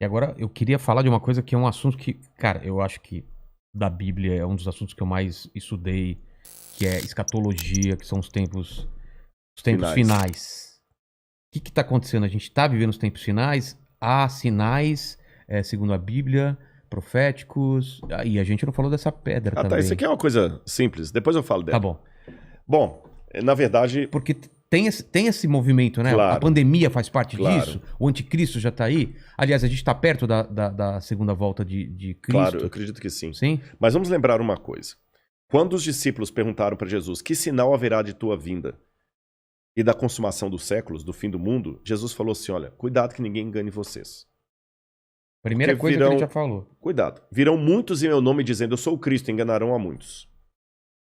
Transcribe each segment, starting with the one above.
E agora eu queria falar de uma coisa que é um assunto que, cara, eu acho que da Bíblia é um dos assuntos que eu mais estudei, que é escatologia, que são os tempos Finais. finais. O que que tá acontecendo? A gente tá vivendo os tempos finais, há sinais, segundo a Bíblia, proféticos, e a gente não falou dessa pedra Ah, tá. Isso também. aqui é uma coisa simples. Depois eu falo Tá dela. bom. Bom, na verdade, Porque tem esse movimento, né? A claro, pandemia faz parte claro, disso, o anticristo já tá aí. Aliás, a gente tá perto da segunda volta de claro, eu Cristo. acredito que sim. Sim? Mas vamos lembrar uma coisa. Quando os discípulos perguntaram para Jesus: que sinal haverá de tua vinda e da consumação dos séculos, do fim do mundo, Jesus falou assim: olha, cuidado que ninguém engane vocês. Porque Primeira coisa que ele já virão, falou. cuidado, virão muitos em meu nome dizendo: eu sou o Cristo, enganarão a muitos.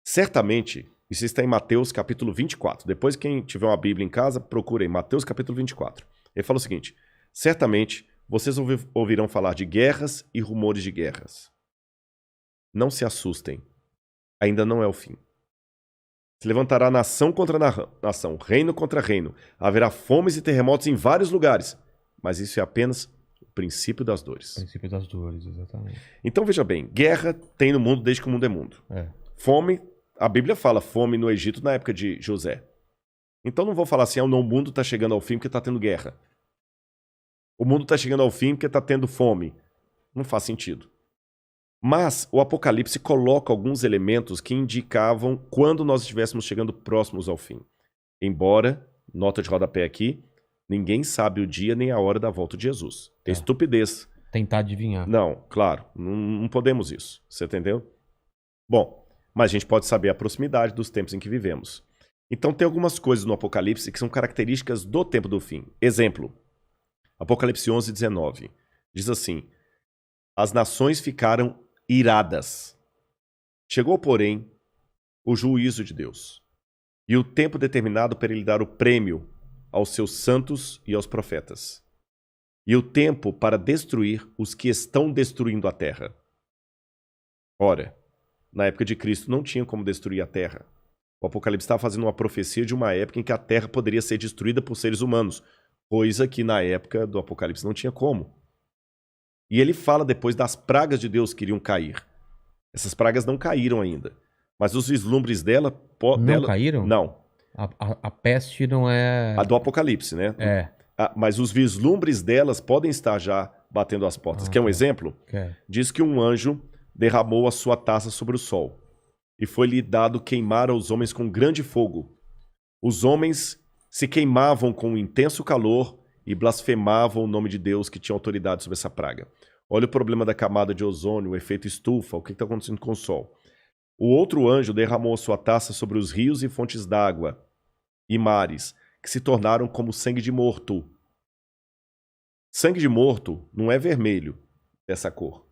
Certamente, isso está em Mateus capítulo 24. Depois, quem tiver uma Bíblia em casa, procure aí, Mateus capítulo 24. Ele fala o seguinte: certamente vocês ouvirão falar de guerras e rumores de guerras. Não se assustem, ainda não é o fim. Se levantará nação contra nação, reino contra reino. Haverá fomes e terremotos em vários lugares. Mas isso é apenas o princípio das dores. Princípio das dores, exatamente. Então veja bem, guerra tem no mundo desde que o mundo é mundo. É. Fome, a Bíblia fala fome no Egito na época de José. Então não vou falar assim, o mundo está chegando ao fim porque está tendo guerra. O mundo está chegando ao fim porque está tendo fome. Não faz sentido. Mas o Apocalipse coloca alguns elementos que indicavam quando nós estivéssemos chegando próximos ao fim. Embora, nota de rodapé aqui, ninguém sabe o dia nem a hora da volta de Jesus. É estupidez. Tentar adivinhar. Não, claro, não podemos isso. Você entendeu? Bom, mas a gente pode saber a proximidade dos tempos em que vivemos. Então tem algumas coisas no Apocalipse que são características do tempo do fim. Exemplo, Apocalipse 11, 19. Diz assim: as nações ficaram iradas. Chegou, porém, o juízo de Deus, e o tempo determinado para ele dar o prêmio aos seus santos e aos profetas, e o tempo para destruir os que estão destruindo a terra. Ora, na época de Cristo não tinha como destruir a terra. O Apocalipse estava fazendo uma profecia de uma época em que a terra poderia ser destruída por seres humanos, coisa que na época do Apocalipse não tinha como. E ele fala depois das pragas de Deus que iriam cair. Essas pragas não caíram ainda. Mas os vislumbres dela... Não caíram? Não. A peste não é... A do Apocalipse, né? É. Mas os vislumbres delas podem estar já batendo as portas. Quer um tá. exemplo? Quer. Diz que um anjo derramou a sua taça sobre o sol, e foi-lhe dado queimar aos homens com grande fogo. Os homens se queimavam com um intenso calor e blasfemavam o nome de Deus que tinha autoridade sobre essa praga. Olha o problema da camada de ozônio, o efeito estufa, o que está acontecendo com o sol. O outro anjo derramou a sua taça sobre os rios e fontes d'água e mares, que se tornaram como sangue de morto. Sangue de morto não é vermelho, dessa cor.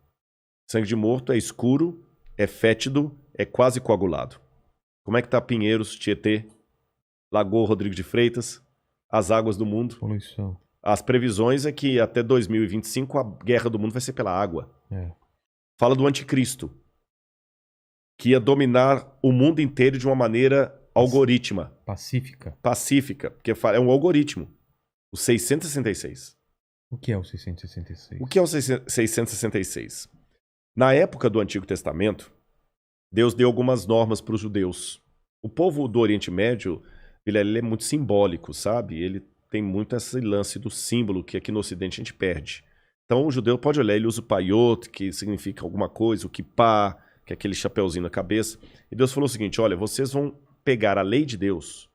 Sangue de morto é escuro, é fétido, é quase coagulado. Como é que tá Pinheiros, Tietê, Lagoa Rodrigo de Freitas, as águas do mundo? Poluição. As previsões é que até 2025 a guerra do mundo vai ser pela água. É. Fala do anticristo, que ia dominar o mundo inteiro de uma maneira algorítmica. Pacífica. Pacífica, porque é um algoritmo. O 666. O que é o 666? O que é o 666? Na época do Antigo Testamento, Deus deu algumas normas para os judeus. O povo do Oriente Médio, ele é muito simbólico, sabe? Ele tem muito esse lance do símbolo que aqui no Ocidente a gente perde. Então o judeu pode olhar, ele usa o paiot, que significa alguma coisa, o kippah, que é aquele chapeuzinho na cabeça. E Deus falou o seguinte: olha, vocês vão pegar a lei de Deus,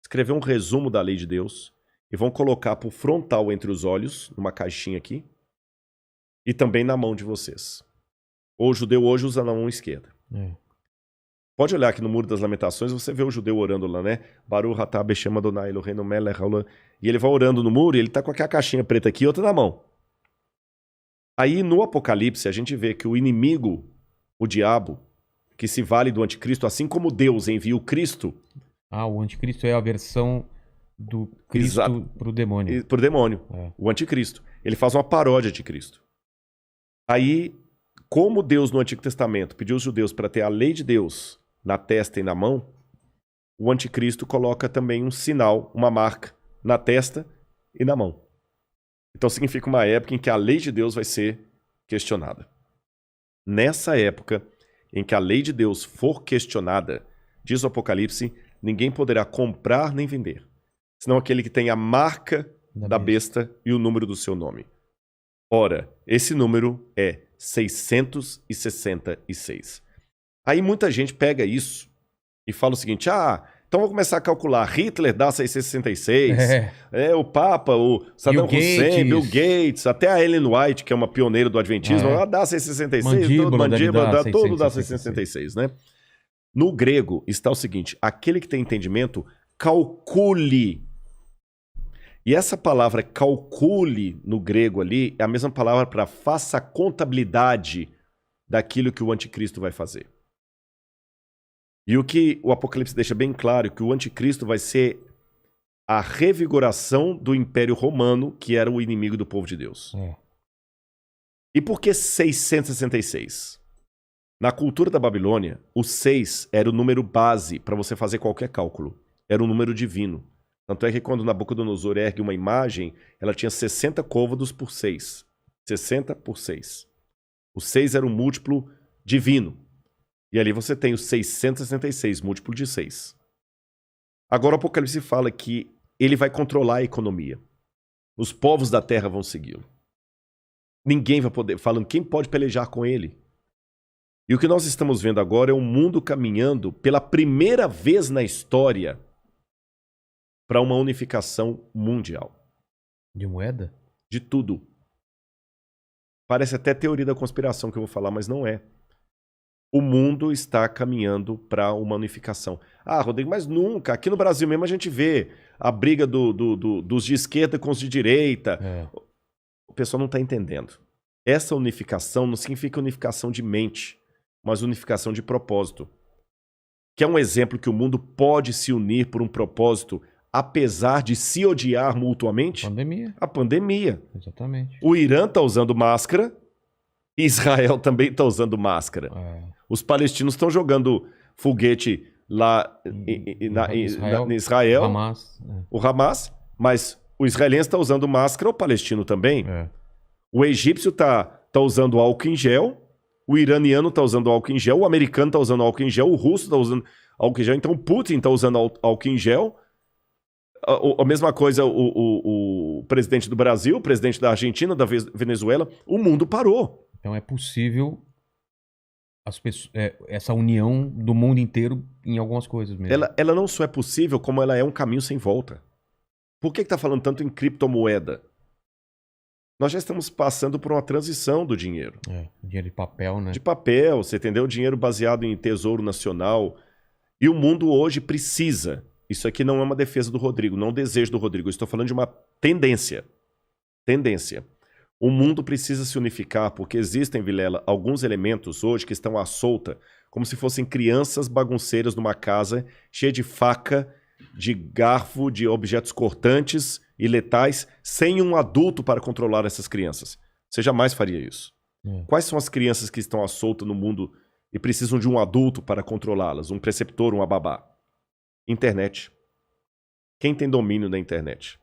escrever um resumo da lei de Deus e vão colocar por frontal entre os olhos, numa caixinha aqui, e também na mão de vocês. O judeu hoje usa na mão esquerda. Pode olhar aqui no Muro das Lamentações, você vê o judeu orando lá, né? Baruch atah Beshem Adonai Eloheinu melech haolam. E ele vai orando no muro e ele tá com aquela caixinha preta aqui e outra na mão. Aí no Apocalipse a gente vê que o inimigo, o diabo, que se vale do anticristo, assim como Deus envia o Cristo... O anticristo é a versão do Cristo pro demônio. Pro demônio, o anticristo. Ele faz uma paródia de Cristo. Aí, como Deus no Antigo Testamento pediu aos judeus para ter a lei de Deus na testa e na mão, o anticristo coloca também um sinal, uma marca, na testa e na mão. Então significa uma época em que a lei de Deus vai ser questionada. Nessa época em que a lei de Deus for questionada, diz o Apocalipse, ninguém poderá comprar nem vender, senão aquele que tem a marca da besta e o número do seu nome. Ora, esse número é 666. Aí muita gente pega isso e fala o seguinte, então vou começar a calcular, Hitler dá 666, o Papa, o Saddam Hussein, Bill Gates, até a Ellen White, que é uma pioneira do Adventismo, ela dá 666, mandíbula, tudo dá 666, né? No grego está o seguinte, aquele que tem entendimento, calcule. E essa palavra calcule no grego ali é a mesma palavra para faça a contabilidade daquilo que o anticristo vai fazer. E o que o Apocalipse deixa bem claro, que o anticristo vai ser a revigoração do Império Romano, que era o inimigo do povo de Deus. E por que 666? Na cultura da Babilônia, o 6 era o número base para você fazer qualquer cálculo. Era um número divino. Tanto é que quando Nabucodonosor ergue uma imagem, ela tinha 60 côvados por 6. 60 por 6. O 6 era um múltiplo divino. E ali você tem o 666, múltiplo de 6. Agora o Apocalipse fala que ele vai controlar a economia. Os povos da terra vão segui-lo. Ninguém vai poder, falando quem pode pelejar com ele. E o que nós estamos vendo agora é um mundo caminhando pela primeira vez na história para uma unificação mundial. De moeda? De tudo. Parece até teoria da conspiração que eu vou falar, mas não é. O mundo está caminhando para uma unificação. Rodrigo, mas nunca. Aqui no Brasil mesmo a gente vê a briga dos de esquerda com os de direita. O pessoal não está entendendo. Essa unificação não significa unificação de mente, mas unificação de propósito. Que é um exemplo que o mundo pode se unir por um propósito, apesar de se odiar mutuamente? A pandemia. Exatamente. O Irã está usando máscara, Israel também está usando máscara. Os palestinos estão jogando foguete lá em Israel, o Hamas, mas o israelense está usando máscara, o palestino também. O egípcio está usando álcool em gel, o iraniano está usando álcool em gel, o americano está usando álcool em gel, o russo está usando álcool em gel, então o Putin está usando álcool em gel. A mesma coisa o presidente do Brasil, o presidente da Argentina, da Venezuela, o mundo parou. Então é possível essa união do mundo inteiro em algumas coisas mesmo. Ela não só é possível, como ela é um caminho sem volta. Por que está falando tanto em criptomoeda? Nós já estamos passando por uma transição do dinheiro. Dinheiro de papel, né? De papel, você entendeu? Dinheiro baseado em tesouro nacional. E o mundo hoje precisa. Isso aqui não é uma defesa do Rodrigo, não é um desejo do Rodrigo. Eu estou falando de uma tendência. Tendência. O mundo precisa se unificar porque existem, Vilela, alguns elementos hoje que estão à solta, como se fossem crianças bagunceiras numa casa cheia de faca, de garfo, de objetos cortantes e letais, sem um adulto para controlar essas crianças. Você jamais faria isso. Quais são as crianças que estão à solta no mundo e precisam de um adulto para controlá-las? Um preceptor, uma babá? Internet. Quem tem domínio da internet?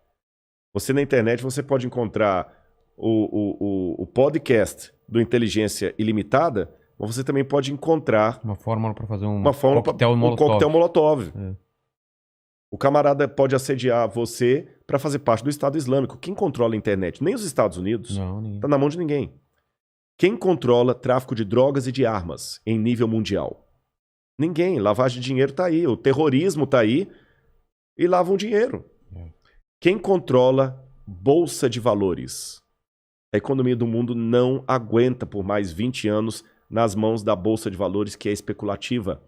Você na internet você pode encontrar o podcast do Inteligência Ilimitada, mas você também pode encontrar uma fórmula para fazer um coquetel Molotov. O camarada pode assediar você para fazer parte do Estado Islâmico. Quem controla a internet? Nem os Estados Unidos. Não, tá na mão de ninguém. Quem controla tráfico de drogas e de armas em nível mundial? Ninguém. Lavagem de dinheiro tá aí. O terrorismo tá aí e lavam dinheiro. Quem controla bolsa de valores? A economia do mundo não aguenta por mais 20 anos nas mãos da bolsa de valores que é especulativa.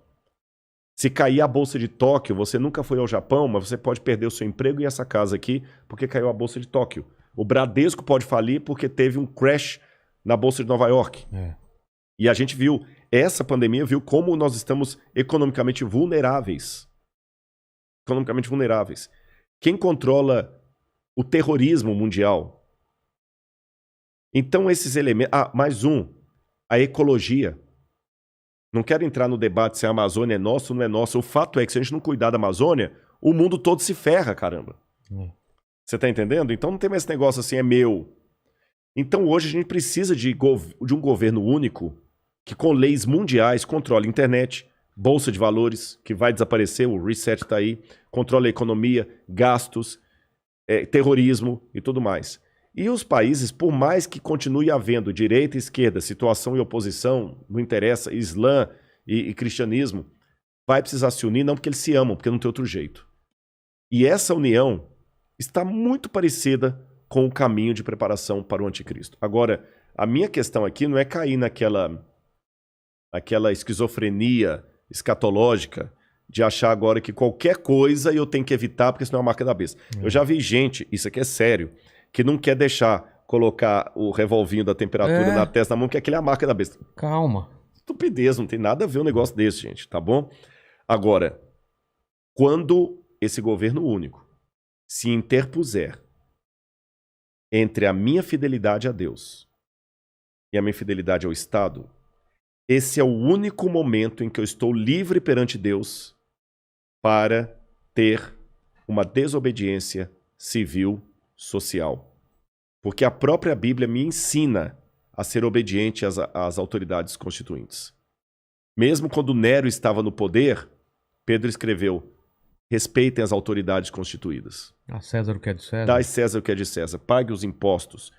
Se cair a bolsa de Tóquio, você nunca foi ao Japão, mas você pode perder o seu emprego e essa casa aqui porque caiu a bolsa de Tóquio. O Bradesco pode falir porque teve um crash na bolsa de Nova York. E a gente viu, essa pandemia viu como nós estamos economicamente vulneráveis. Economicamente vulneráveis. Quem controla o terrorismo mundial? Então esses elementos... mais um. A ecologia. Não quero entrar no debate se a Amazônia é nossa ou não é nossa. O fato é que se a gente não cuidar da Amazônia, o mundo todo se ferra, caramba. Você tá entendendo? Então não tem mais esse negócio assim, é meu. Então hoje a gente precisa de um governo único que com leis mundiais controle a internet, bolsa de valores, que vai desaparecer, o reset tá aí, controle a economia, gastos, terrorismo e tudo mais. E os países, por mais que continue havendo direita e esquerda, situação e oposição, não interessa, Islã e cristianismo, vai precisar se unir, não porque eles se amam, porque não tem outro jeito. E essa união está muito parecida com o caminho de preparação para o anticristo. Agora, a minha questão aqui não é cair naquela esquizofrenia escatológica de achar agora que qualquer coisa eu tenho que evitar porque senão é a marca da besta. Eu já vi gente, isso aqui é sério, que não quer deixar colocar o revolvinho da temperatura na testa da mão, que aquele é a marca da besta. Calma. Estupidez, não tem nada a ver um negócio desse, gente, tá bom? Agora, quando esse governo único se interpuser entre a minha fidelidade a Deus e a minha fidelidade ao Estado, esse é o único momento em que eu estou livre perante Deus para ter uma desobediência civil, social. Porque a própria Bíblia me ensina a ser obediente às autoridades constituintes. Mesmo quando Nero estava no poder, Pedro escreveu: respeitem as autoridades constituídas. A César o que é de César. Dai César o que é de César. Pague os impostos.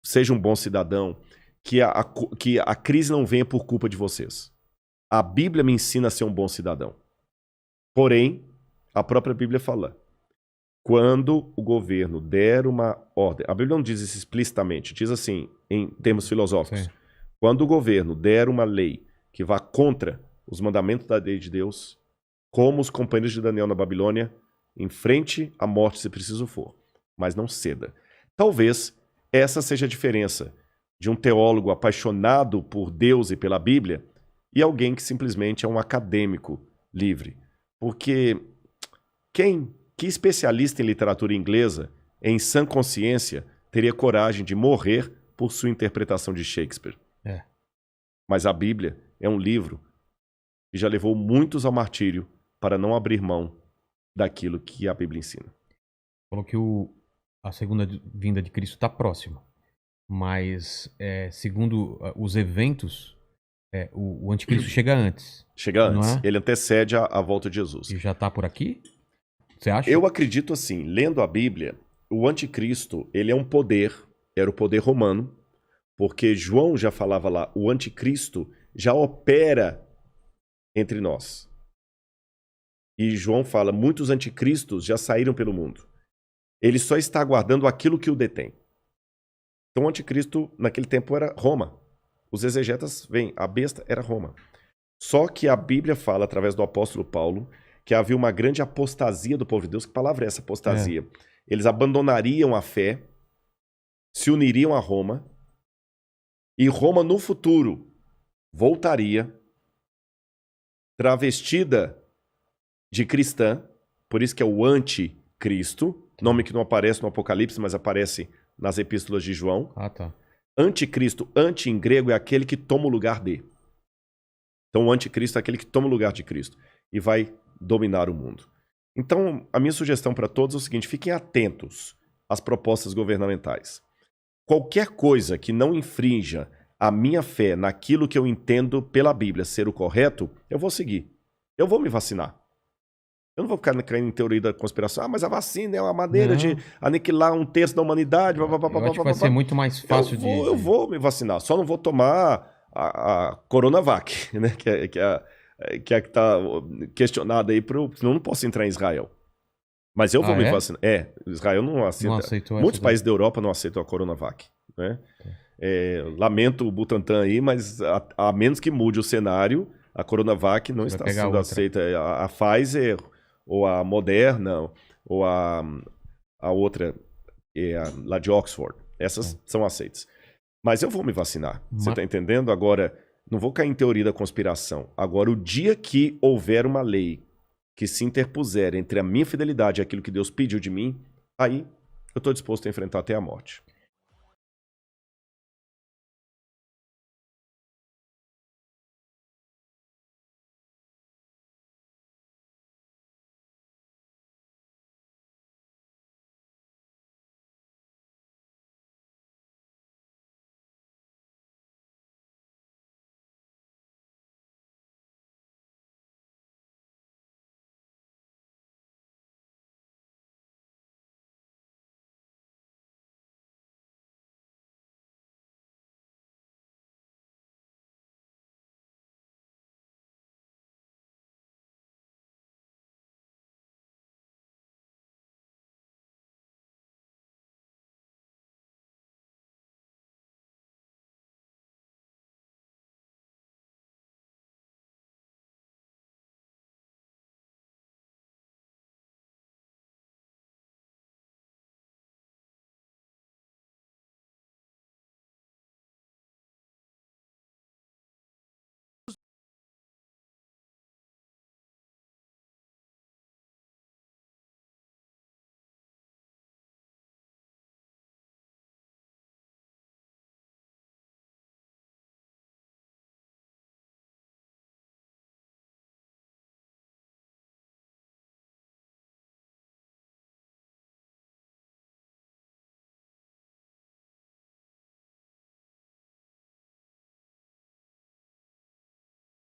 Seja um bom cidadão. Que a crise não venha por culpa de vocês. A Bíblia me ensina a ser um bom cidadão. Porém, a própria Bíblia fala: quando o governo der uma ordem... A Bíblia não diz isso explicitamente. Diz assim, em termos filosóficos. Sim. Quando o governo der uma lei que vá contra os mandamentos da lei de Deus, como os companheiros de Daniel na Babilônia, enfrente a morte se preciso for, mas não ceda. Talvez essa seja a diferença de um teólogo apaixonado por Deus e pela Bíblia e alguém que simplesmente é um acadêmico livre. Porque que especialista em literatura inglesa, em sã consciência, teria coragem de morrer por sua interpretação de Shakespeare? Mas a Bíblia é um livro que já levou muitos ao martírio para não abrir mão daquilo que a Bíblia ensina. Falou que a segunda vinda de Cristo está próxima. Mas, segundo os eventos, o anticristo chega antes. Chega antes. Ele antecede a volta de Jesus. E já está por aqui? Você acha? Eu acredito assim, lendo a Bíblia, o anticristo, ele é um poder, era o poder romano, porque João já falava lá, o anticristo já opera entre nós. E João fala, muitos anticristos já saíram pelo mundo. Ele só está aguardando aquilo que o detém. Então o anticristo naquele tempo era Roma. Os exegetas veem, a besta era Roma. Só que a Bíblia fala, através do apóstolo Paulo, que havia uma grande apostasia do povo de Deus. Que palavra é essa, apostasia? Eles abandonariam a fé, se uniriam a Roma, e Roma no futuro voltaria travestida de cristã, por isso que é o anticristo, nome que não aparece no Apocalipse, mas aparece nas epístolas de João. Tá. Anticristo, anti em grego, é aquele que toma o lugar de. Então o anticristo é aquele que toma o lugar de Cristo e vai dominar o mundo. Então a minha sugestão para todos é o seguinte, fiquem atentos às propostas governamentais. Qualquer coisa que não infrinja a minha fé naquilo que eu entendo pela Bíblia ser o correto, eu vou seguir. Eu vou me vacinar. Eu não vou ficar caindo em teoria da conspiração. Mas a vacina é uma maneira de aniquilar 1/3 da humanidade. Eu acho que vai ser muito mais fácil Eu vou me vacinar. Só não vou tomar a Coronavac, né? Que está questionada aí. Senão eu não posso entrar em Israel. Mas eu vou me vacinar. Israel não aceita. Não aceitou. Muitos países da Europa não aceitam a Coronavac. Né? Lamento o Butantan aí, mas a menos que mude o cenário, a Coronavac não está sendo aceita. A Pfizer... ou a Moderna, ou a outra, lá de Oxford. Essas são aceitas. Mas eu vou me vacinar. Você está entendendo? Agora, não vou cair em teoria da conspiração. Agora, o dia que houver uma lei que se interpuser entre a minha fidelidade e aquilo que Deus pediu de mim, aí eu estou disposto a enfrentar até a morte.